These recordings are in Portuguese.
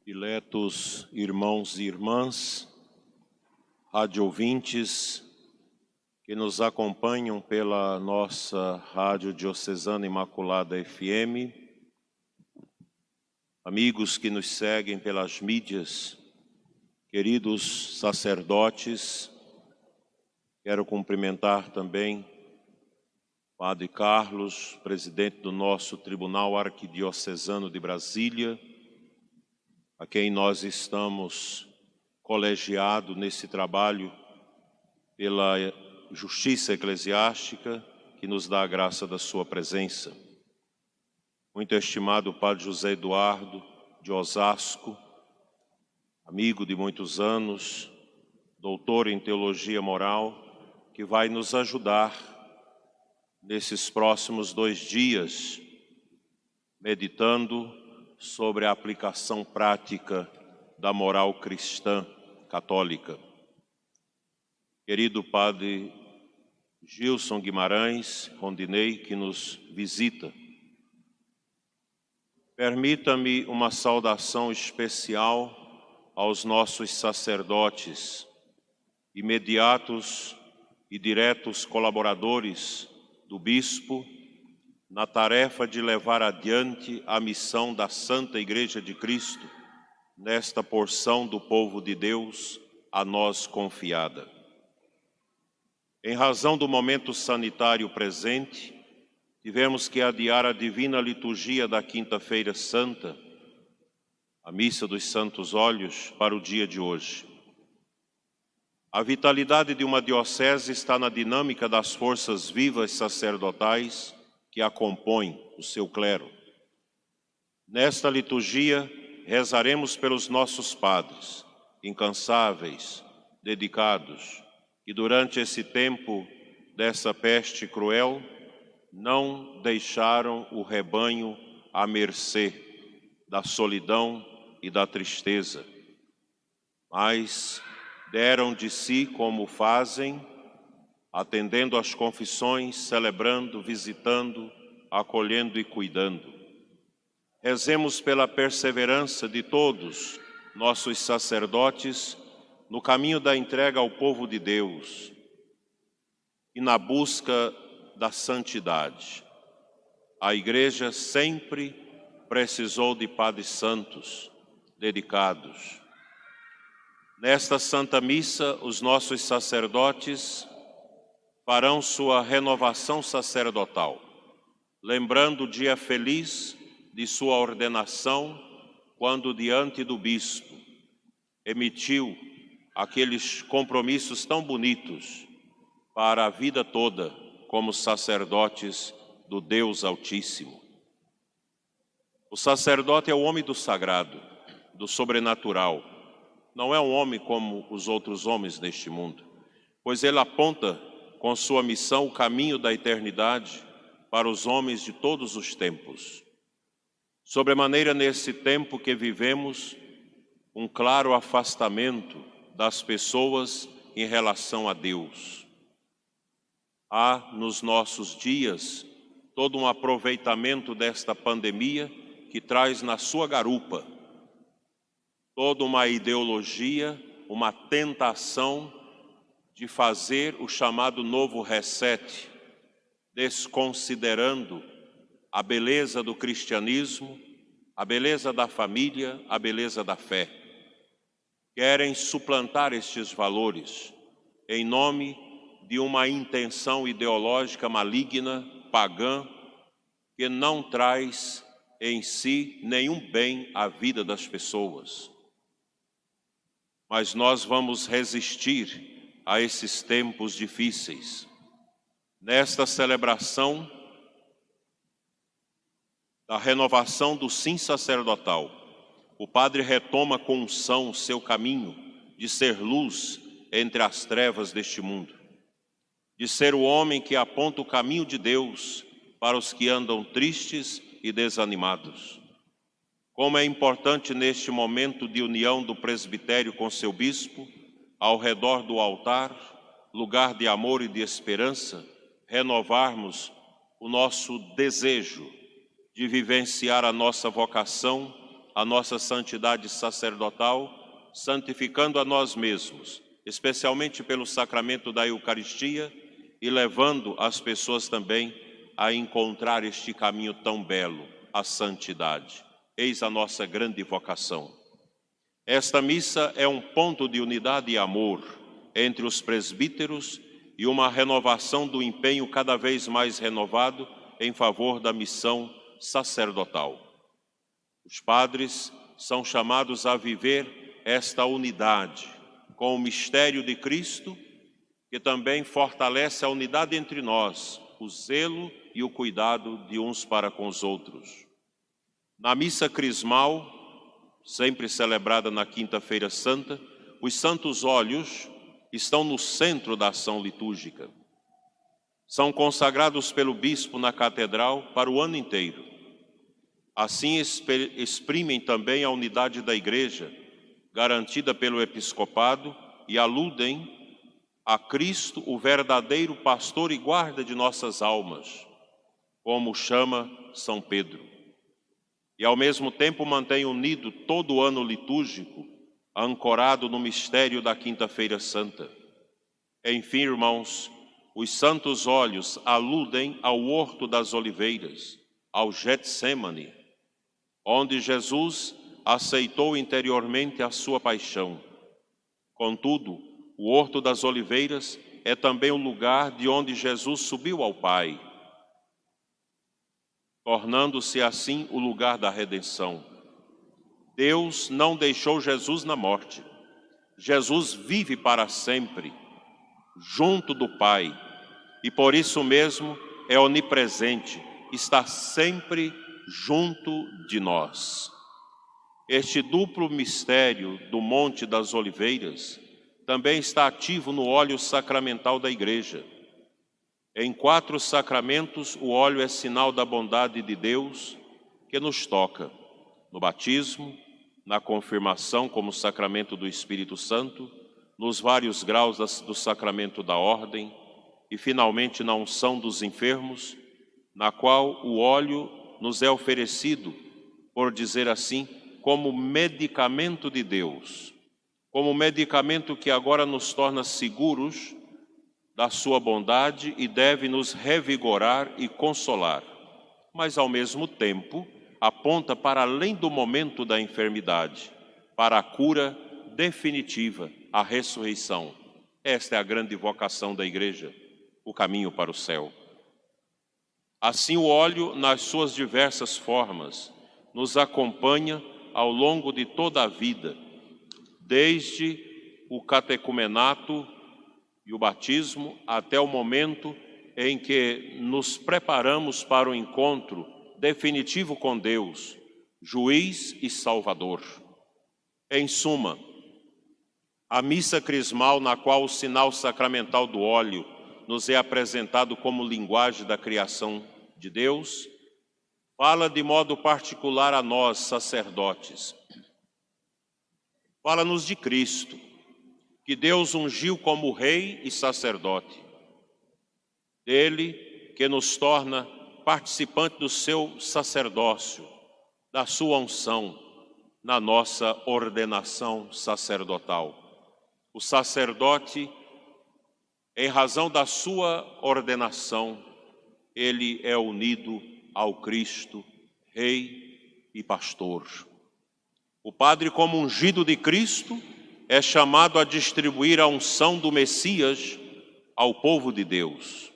Diletos irmãos e irmãs, rádio ouvintes que nos acompanham pela nossa Rádio Diocesana Imaculada FM, amigos que nos seguem pelas mídias, queridos sacerdotes, quero cumprimentar também o Padre Carlos, presidente do nosso Tribunal Arquidiocesano de Brasília, a quem nós estamos colegiados nesse trabalho pela justiça eclesiástica, que nos dá a graça da sua presença. Muito estimado Padre José Eduardo de Osasco, amigo de muitos anos, doutor em teologia moral, que vai nos ajudar nesses próximos 2 dias, meditando sobre a aplicação prática da moral cristã católica. Querido Padre Gilson Guimarães Rondinei, que nos visita, permita-me uma saudação especial aos nossos sacerdotes, imediatos e diretos colaboradores do Bispo, na tarefa de levar adiante a missão da Santa Igreja de Cristo, nesta porção do povo de Deus a nós confiada. Em razão do momento sanitário presente, tivemos que adiar a divina liturgia da Quinta-feira Santa, a Missa dos Santos Óleos, para o dia de hoje. A vitalidade de uma diocese está na dinâmica das forças vivas sacerdotais que a compõem, o seu clero. Nesta liturgia, rezaremos pelos nossos padres, incansáveis, dedicados, que durante esse tempo dessa peste cruel, não deixaram o rebanho à mercê da solidão e da tristeza, mas deram de si como fazem, atendendo às confissões, celebrando, visitando, acolhendo e cuidando. Rezemos pela perseverança de todos nossos sacerdotes no caminho da entrega ao povo de Deus e na busca da santidade. A Igreja sempre precisou de padres santos, dedicados. Nesta Santa Missa, os nossos sacerdotes farão sua renovação sacerdotal, lembrando o dia feliz de sua ordenação, quando diante do bispo emitiu aqueles compromissos tão bonitos para a vida toda como sacerdotes do Deus Altíssimo. O sacerdote é o homem do sagrado, do sobrenatural. Não é um homem como os outros homens deste mundo, pois ele aponta com sua missão o caminho da eternidade para os homens de todos os tempos. Sobremaneira nesse tempo que vivemos, um claro afastamento das pessoas em relação a Deus. Há nos nossos dias todo um aproveitamento desta pandemia que traz na sua garupa toda uma ideologia, uma tentação de fazer o chamado novo reset, desconsiderando a beleza do cristianismo, a beleza da família, a beleza da fé. Querem suplantar estes valores em nome de uma intenção ideológica maligna, pagã, que não traz em si nenhum bem à vida das pessoas. Mas nós vamos resistir a esses tempos difíceis. Nesta celebração da renovação do sim sacerdotal, o Padre retoma com unção o seu caminho de ser luz entre as trevas deste mundo, de ser o homem que aponta o caminho de Deus para os que andam tristes e desanimados. Como é importante neste momento de união do presbitério com seu bispo, ao redor do altar, lugar de amor e de esperança, renovarmos o nosso desejo de vivenciar a nossa vocação a nossa santidade sacerdotal, santificando a nós mesmos, especialmente pelo sacramento da Eucaristia, e levando as pessoas também a encontrar este caminho tão belo, a santidade. Eis a nossa grande vocação. Esta missa é um ponto de unidade e amor entre os presbíteros e uma renovação do empenho cada vez mais renovado em favor da missão sacerdotal. Os padres são chamados a viver esta unidade com o mistério de Cristo, que também fortalece a unidade entre nós, o zelo e o cuidado de uns para com os outros. Na missa crismal, sempre celebrada na Quinta-feira Santa, os santos óleos estão no centro da ação litúrgica. São consagrados pelo bispo na catedral para o ano inteiro. Assim exprimem também a unidade da Igreja, garantida pelo episcopado, e aludem a Cristo, o verdadeiro pastor e guarda de nossas almas, como chama São Pedro. E ao mesmo tempo mantém unido todo o ano litúrgico, ancorado no mistério da Quinta-feira Santa. Enfim, irmãos, os santos óleos aludem ao Horto das Oliveiras, ao Getsêmani, onde Jesus aceitou interiormente a sua paixão. Contudo, o Horto das Oliveiras é também o lugar de onde Jesus subiu ao Pai, tornando-se assim o lugar da redenção. Deus não deixou Jesus na morte. Jesus vive para sempre, junto do Pai, e por isso mesmo é onipresente, está sempre junto de nós. Este duplo mistério do Monte das Oliveiras também está ativo no óleo sacramental da Igreja. Em 4 sacramentos, o óleo é sinal da bondade de Deus que nos toca: no batismo, na confirmação como sacramento do Espírito Santo, nos vários graus do sacramento da ordem e, finalmente, na unção dos enfermos, na qual o óleo nos é oferecido, por dizer assim, como medicamento de Deus, como medicamento que agora nos torna seguros da sua bondade e deve nos revigorar e consolar, mas ao mesmo tempo aponta para além do momento da enfermidade, para a cura definitiva, a ressurreição. Esta é a grande vocação da Igreja, o caminho para o céu. Assim, o óleo, nas suas diversas formas, nos acompanha ao longo de toda a vida, desde o catecumenato e o batismo até o momento em que nos preparamos para o encontro definitivo com Deus, juiz e salvador. Em suma, a missa crismal, na qual o sinal sacramental do óleo nos é apresentado como linguagem da criação de Deus, fala de modo particular a nós, sacerdotes. Fala-nos de Cristo, que Deus ungiu como Rei e sacerdote. Dele, que nos torna participante do seu sacerdócio, da sua unção, na nossa ordenação sacerdotal. O sacerdote, em razão da sua ordenação, ele é unido ao Cristo, Rei e Pastor. O padre, como ungido de Cristo, é chamado a distribuir a unção do Messias ao povo de Deus.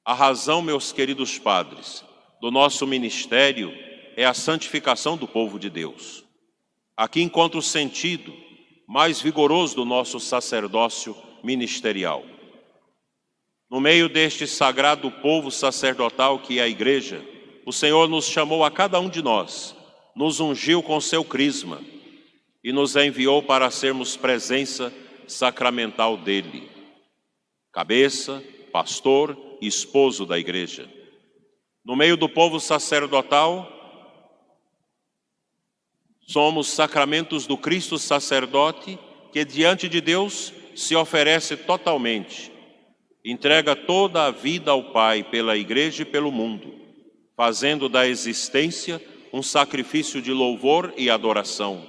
A razão, meus queridos padres, do nosso ministério é a santificação do povo de Deus. Aqui encontra o sentido mais vigoroso do nosso sacerdócio ministerial. No meio deste sagrado povo sacerdotal que é a Igreja, o Senhor nos chamou a cada um de nós, nos ungiu com seu crisma e nos enviou para sermos presença sacramental dele, cabeça, pastor e esposo da Igreja. No meio do povo sacerdotal, somos sacramentos do Cristo sacerdote que diante de Deus se oferece totalmente, entrega toda a vida ao Pai pela Igreja e pelo mundo, fazendo da existência um sacrifício de louvor e adoração.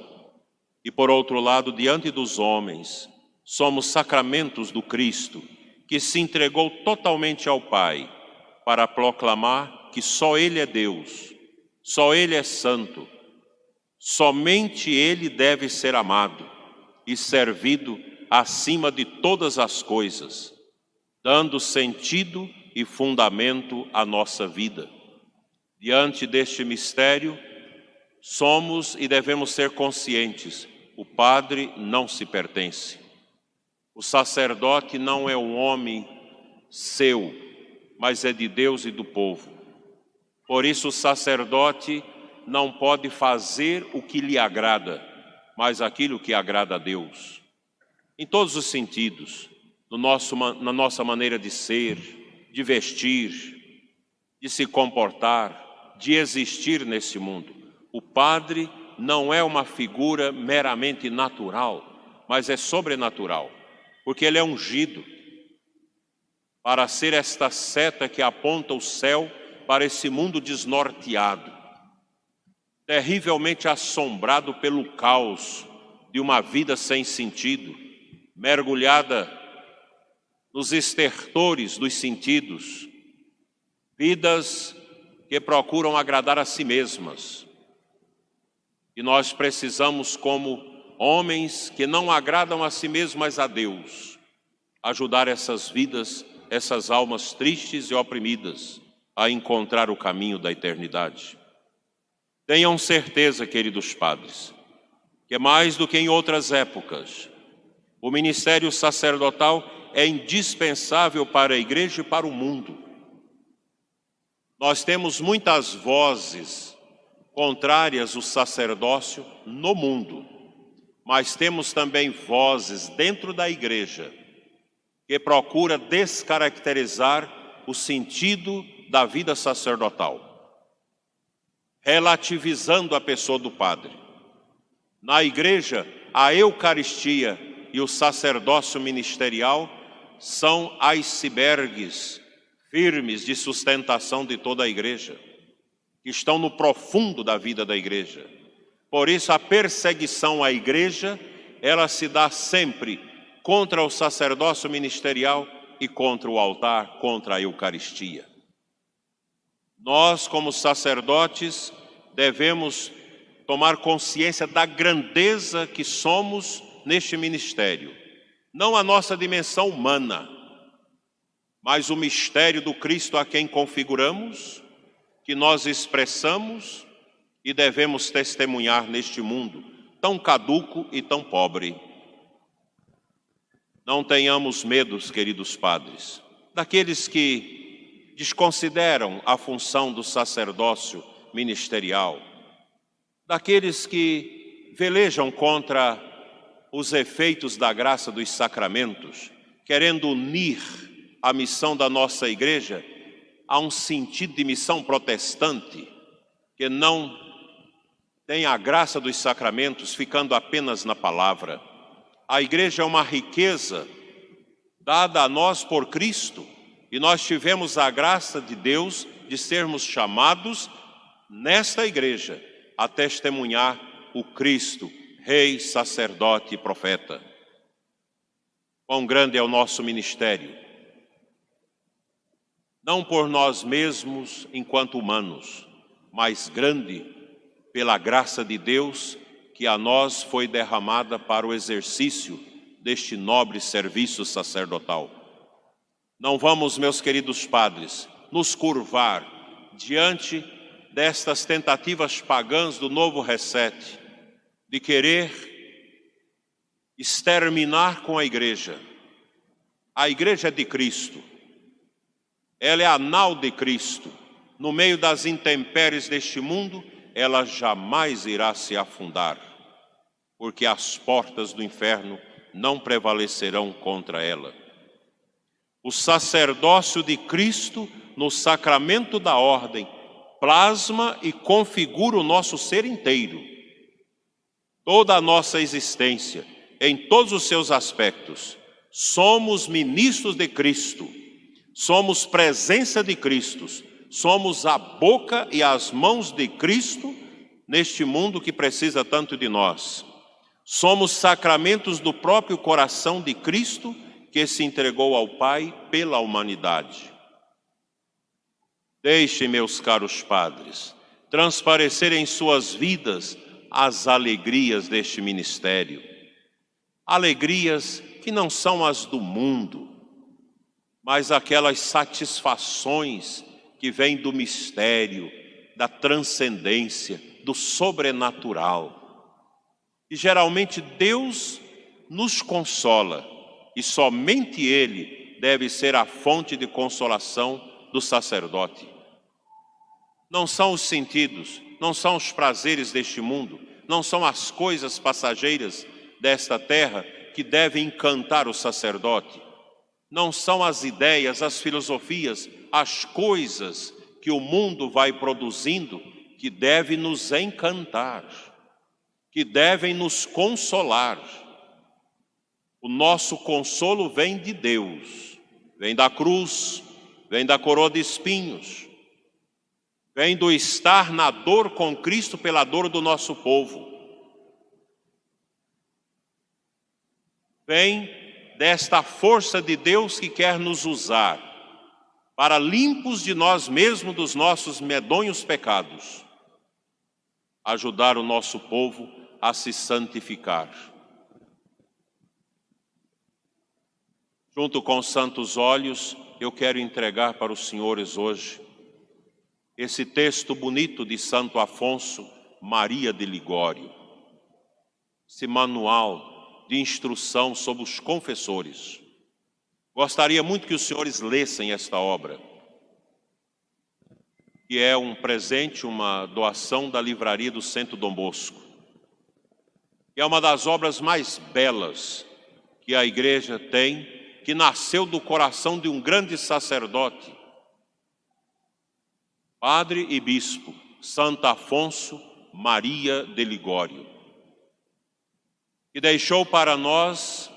E por outro lado, diante dos homens, somos sacramentos do Cristo, que se entregou totalmente ao Pai, para proclamar que só Ele é Deus, só Ele é santo, somente Ele deve ser amado e servido acima de todas as coisas, dando sentido e fundamento à nossa vida. Diante deste mistério, somos e devemos ser conscientes: o padre não se pertence. O sacerdote não é um homem seu, mas é de Deus e do povo. Por isso o sacerdote não pode fazer o que lhe agrada, mas aquilo que agrada a Deus. Em todos os sentidos, na nossa maneira de ser, de vestir, de se comportar, de existir nesse mundo. O padre não é uma figura meramente natural, mas é sobrenatural, porque ele é ungido para ser esta seta que aponta o céu para esse mundo desnorteado, terrivelmente assombrado pelo caos de uma vida sem sentido, mergulhada nos estertores dos sentidos, vidas que procuram agradar a si mesmas. E nós precisamos, como homens que não agradam a si mesmos, mas a Deus, ajudar essas vidas, essas almas tristes e oprimidas, a encontrar o caminho da eternidade. Tenham certeza, queridos padres, que mais do que em outras épocas, o ministério sacerdotal é indispensável para a igreja e para o mundo. Nós temos muitas vozes contrárias ao sacerdócio no mundo, mas temos também vozes dentro da igreja que procura descaracterizar o sentido da vida sacerdotal, relativizando a pessoa do padre. Na igreja, a Eucaristia e o sacerdócio ministerial são icebergs firmes de sustentação de toda a igreja, que estão no profundo da vida da igreja. Por isso a perseguição à igreja, ela se dá sempre contra o sacerdócio ministerial e contra o altar, contra a Eucaristia. Nós, como sacerdotes, devemos tomar consciência da grandeza que somos neste ministério. Não a nossa dimensão humana, mas o mistério do Cristo a quem configuramos, que nós expressamos e devemos testemunhar neste mundo tão caduco e tão pobre. Não tenhamos medos, queridos padres, daqueles que desconsideram a função do sacerdócio ministerial, daqueles que velejam contra os efeitos da graça dos sacramentos, querendo unir a missão da nossa igreja a um sentido de missão protestante, que não tem a graça dos sacramentos ficando apenas na palavra. A igreja é uma riqueza dada a nós por Cristo, e nós tivemos a graça de Deus de sermos chamados nesta igreja a testemunhar o Cristo, Rei, sacerdote e profeta. Quão grande é o nosso ministério, não por nós mesmos enquanto humanos, mas grande pela graça de Deus que a nós foi derramada para o exercício deste nobre serviço sacerdotal. Não vamos, meus queridos padres, nos curvar diante destas tentativas pagãs do novo reset, de querer exterminar com a igreja. A igreja é de Cristo, ela é a nau de Cristo. No meio das intempéries deste mundo, ela jamais irá se afundar, porque as portas do inferno não prevalecerão contra ela. O sacerdócio de Cristo, no sacramento da ordem, plasma e configura o nosso ser inteiro. Toda a nossa existência, em todos os seus aspectos, somos ministros de Cristo, somos presença de Cristo, somos a boca e as mãos de Cristo neste mundo que precisa tanto de nós. Somos sacramentos do próprio coração de Cristo que se entregou ao Pai pela humanidade. Deixem, meus caros padres, transparecer em suas vidas as alegrias deste ministério. Alegrias que não são as do mundo, mas aquelas satisfações que vêm do mistério, da transcendência, do sobrenatural. E geralmente Deus nos consola, e somente Ele deve ser a fonte de consolação do sacerdote. Não são os sentidos, não são os prazeres deste mundo, não são as coisas passageiras desta terra que devem encantar o sacerdote. Não são as ideias, as filosofias, as coisas que o mundo vai produzindo que devem nos encantar, que devem nos consolar. O nosso consolo vem de Deus, vem da cruz, vem da coroa de espinhos, vem do estar na dor com Cristo pela dor do nosso povo. Vem desta força de Deus que quer nos usar para, limpos de nós mesmos dos nossos medonhos pecados, ajudar o nosso povo a se santificar. Junto com os santos olhos, eu quero entregar para os senhores hoje esse texto bonito de Santo Afonso Maria de Ligório, esse manual de instrução sobre os confessores. Gostaria muito que os senhores lessem esta obra, que é um presente, uma doação da livraria do Centro Dom Bosco. É uma das obras mais belas que a igreja tem, que nasceu do coração de um grande sacerdote, padre e bispo, Santo Afonso Maria de Ligório, que deixou para nós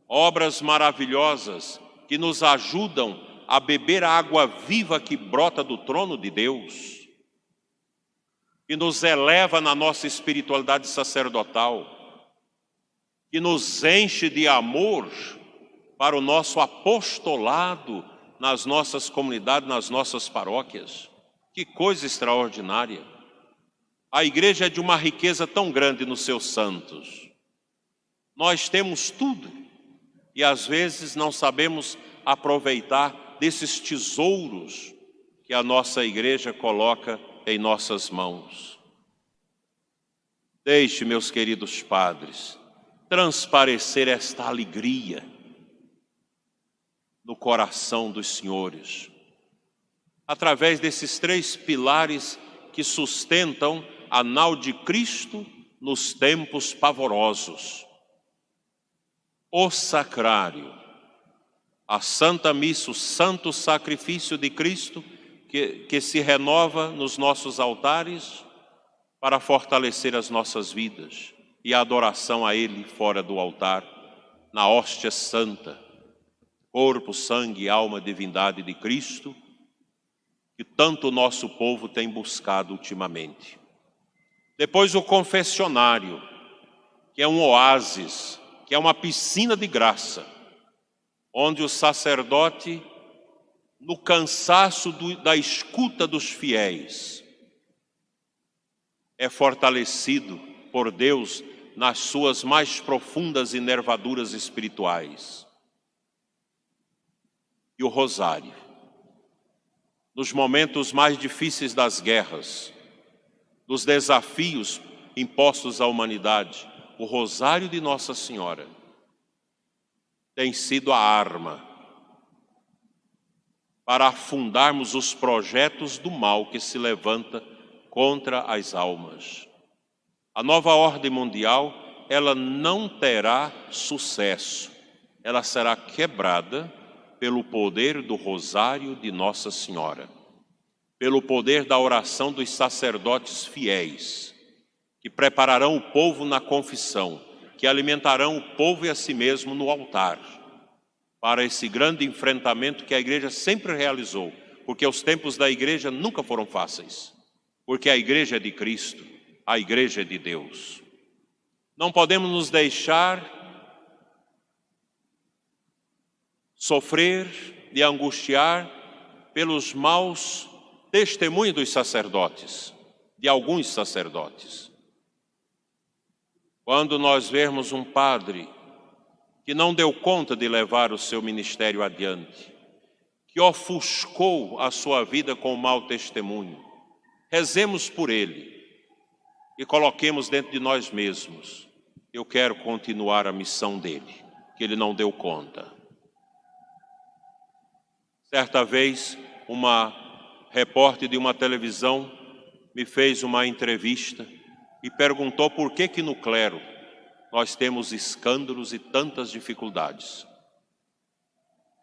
obras maravilhosas que nos ajudam a beber a água viva que brota do trono de Deus, que nos eleva na nossa espiritualidade sacerdotal, que nos enche de amor para o nosso apostolado nas nossas comunidades, nas nossas paróquias. Que coisa extraordinária! A igreja é de uma riqueza tão grande nos seus santos. Nós temos tudo e às vezes não sabemos aproveitar desses tesouros que a nossa igreja coloca em nossas mãos. Deixe, meus queridos padres, transparecer esta alegria no coração dos senhores, através desses 3 pilares que sustentam a nau de Cristo nos tempos pavorosos: o sacrário, a Santa Missa, o santo sacrifício de Cristo que se renova nos nossos altares para fortalecer as nossas vidas, e a adoração a Ele fora do altar, na hóstia santa, corpo, sangue, alma, divindade de Cristo, que tanto o nosso povo tem buscado ultimamente. Depois o confessionário, que é um oásis, que é uma piscina de graça, onde o sacerdote, no cansaço da escuta dos fiéis, é fortalecido por Deus nas suas mais profundas enervaduras espirituais. E o rosário, nos momentos mais difíceis das guerras, dos desafios impostos à humanidade, o rosário de Nossa Senhora tem sido a arma para afundarmos os projetos do mal que se levanta contra as almas. A nova ordem mundial, ela não terá sucesso, ela será quebrada pelo poder do rosário de Nossa Senhora, pelo poder da oração dos sacerdotes fiéis, que prepararão o povo na confissão, que alimentarão o povo e a si mesmo no altar, para esse grande enfrentamento que a igreja sempre realizou, porque os tempos da igreja nunca foram fáceis, porque a igreja é de Cristo, A igreja é de Deus. Não podemos nos deixar sofrer e angustiar pelos maus testemunhos dos sacerdotes, de alguns sacerdotes. Quando nós vermos um padre que não deu conta de levar o seu ministério adiante, que ofuscou a sua vida com mau testemunho, rezemos por ele e coloquemos dentro de nós mesmos: eu quero continuar a missão dele, que ele não deu conta. Certa vez, uma repórter de uma televisão me fez uma entrevista e perguntou por que no clero nós temos escândalos e tantas dificuldades.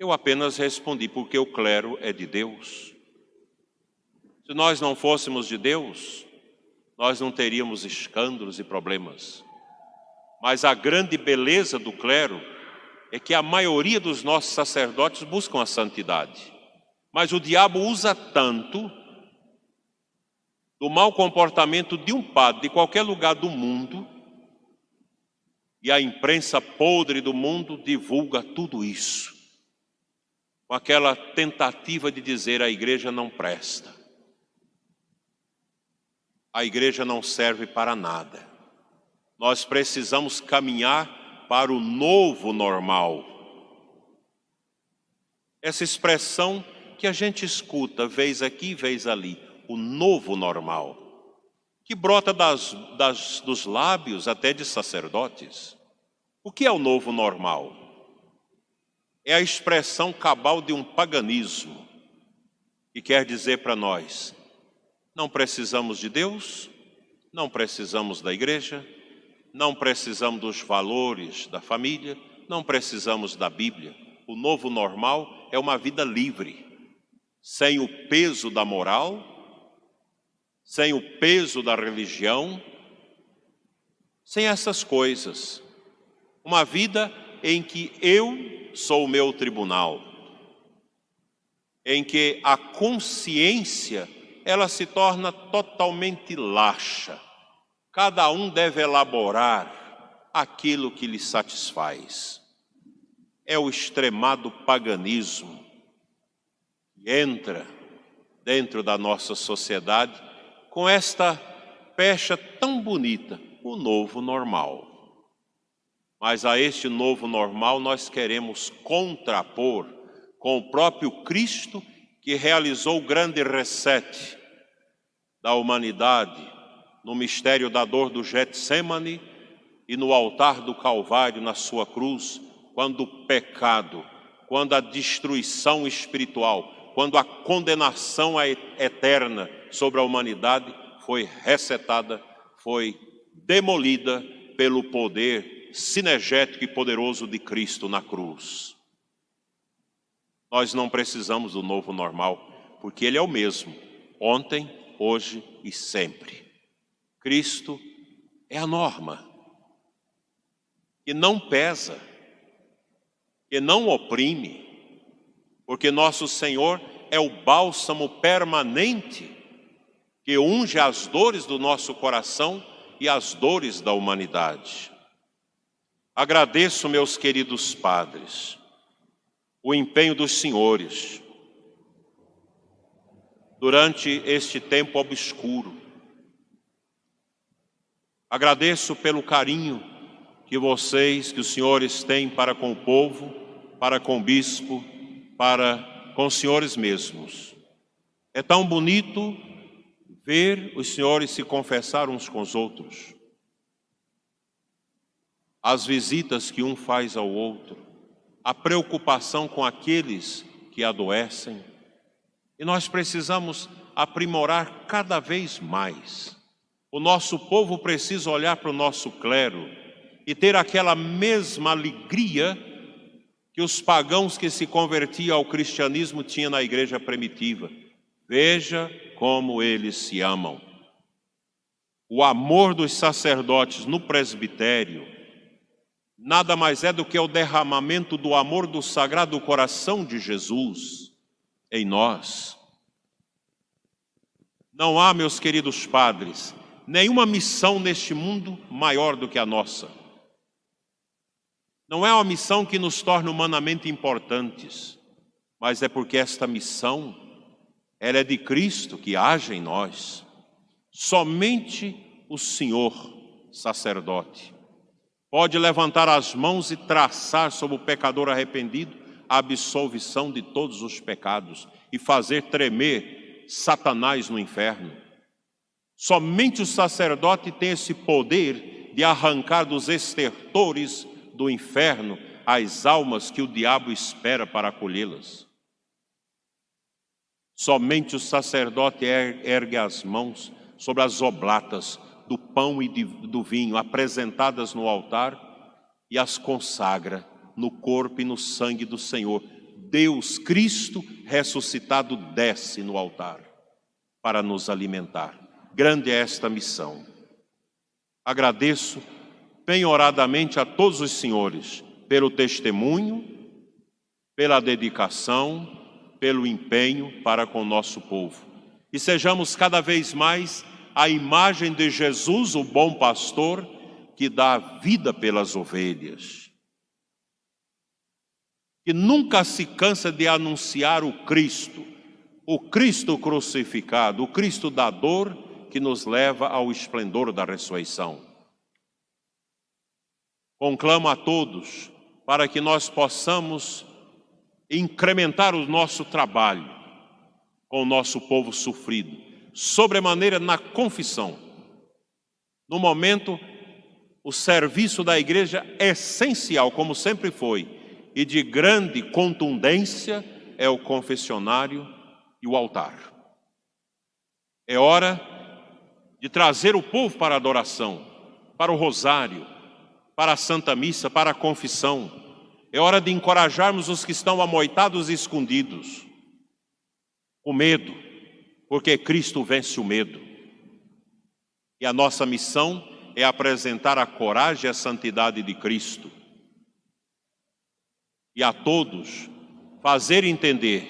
Eu apenas respondi: porque o clero é de Deus. Se nós não fôssemos de Deus, nós não teríamos escândalos e problemas. Mas a grande beleza do clero é que a maioria dos nossos sacerdotes buscam a santidade. Mas o diabo usa tanto do mau comportamento de um padre de qualquer lugar do mundo, e a imprensa podre do mundo divulga tudo isso, com aquela tentativa de dizer: a igreja não presta, a igreja não serve para nada. Nós precisamos caminhar para o novo normal. Essa expressão que a gente escuta vez aqui, vez ali, o novo normal, que brota dos lábios até de sacerdotes. O que é o novo normal? É a expressão cabal de um paganismo, que quer dizer para nós: não precisamos de Deus, não precisamos da igreja, não precisamos dos valores da família, não precisamos da Bíblia. O novo normal é uma vida livre, sem o peso da moral, sem o peso da religião, sem essas coisas. Uma vida em que eu sou o meu tribunal, em que a consciência ela se torna totalmente laxa. Cada um deve elaborar aquilo que lhe satisfaz. É o extremado paganismo que entra dentro da nossa sociedade com esta pecha tão bonita, o novo normal. Mas a este novo normal nós queremos contrapor com o próprio Cristo, que realizou o grande reset da humanidade no mistério da dor do Getsêmani e no altar do Calvário, na sua cruz, quando o pecado, quando a destruição espiritual, quando a condenação eterna sobre a humanidade foi resetada, foi demolida pelo poder cinegético e poderoso de Cristo na cruz. Nós não precisamos do novo normal, porque Ele é o mesmo, ontem, hoje e sempre. Cristo é a norma, que não pesa, que não oprime, porque nosso Senhor é o bálsamo permanente que unge as dores do nosso coração e as dores da humanidade. Agradeço, meus queridos padres, o empenho dos senhores durante este tempo obscuro. Agradeço pelo carinho que os senhores têm para com o povo, para com o bispo, para com os senhores mesmos. É tão bonito ver os senhores se confessar uns com os outros. As visitas que um faz ao outro, a preocupação com aqueles que adoecem. E nós precisamos aprimorar cada vez mais. O nosso povo precisa olhar para o nosso clero e ter aquela mesma alegria que os pagãos que se convertiam ao cristianismo tinham na igreja primitiva. Veja como eles se amam. O amor dos sacerdotes no presbitério nada mais é do que o derramamento do amor do Sagrado Coração de Jesus em nós. Não há, meus queridos padres, nenhuma missão neste mundo maior do que a nossa. Não é uma missão que nos torne humanamente importantes, mas é porque esta missão, ela é de Cristo que age em nós. Somente o Senhor, sacerdote, pode levantar as mãos e traçar sobre o pecador arrependido a absolvição de todos os pecados e fazer tremer Satanás no inferno. Somente o sacerdote tem esse poder de arrancar dos estertores do inferno as almas que o diabo espera para acolhê-las. Somente o sacerdote ergue as mãos sobre as oblatas do pão e do vinho apresentadas no altar e as consagra no corpo e no sangue do Senhor. Deus, Cristo ressuscitado, desce no altar para nos alimentar. Grande é esta missão. Agradeço penhoradamente a todos os senhores pelo testemunho, pela dedicação, pelo empenho para com o nosso povo. E sejamos cada vez mais a imagem de Jesus, o bom pastor, que dá a vida pelas ovelhas. Que nunca se cansa de anunciar o Cristo crucificado, o Cristo da dor que nos leva ao esplendor da ressurreição. Conclamo a todos para que nós possamos incrementar o nosso trabalho com o nosso povo sofrido, sobremaneira na confissão. No momento, o serviço da igreja é essencial, como sempre foi, e de grande contundência é o confessionário e o altar. É hora de trazer o povo para a adoração, para o rosário, para a Santa Missa, para a confissão. É hora de encorajarmos os que estão amoitados e escondidos. O medo, porque Cristo vence o medo. E a nossa missão é apresentar a coragem e a santidade de Cristo. E a todos fazer entender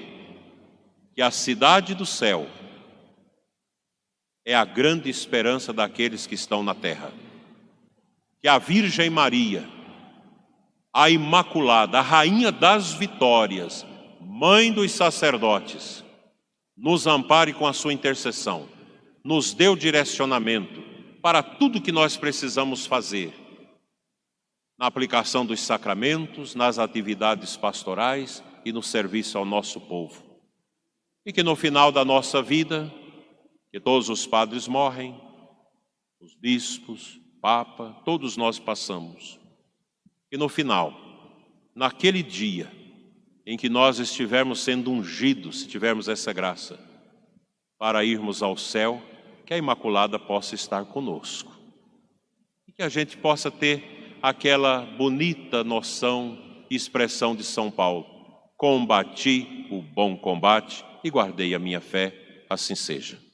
que a cidade do céu é a grande esperança daqueles que estão na terra. Que a Virgem Maria, a Imaculada, a Rainha das Vitórias, Mãe dos sacerdotes, nos ampare com a sua intercessão, nos dê o direcionamento para tudo que nós precisamos fazer, na aplicação dos sacramentos, nas atividades pastorais e no serviço ao nosso povo. E que no final da nossa vida, que todos os padres morrem, os bispos, Papa, todos nós passamos. E no final, naquele dia em que nós estivermos sendo ungidos, se tivermos essa graça, para irmos ao céu, que a Imaculada possa estar conosco. E que a gente possa ter aquela bonita noção e expressão de São Paulo: combati o bom combate e guardei a minha fé, assim seja.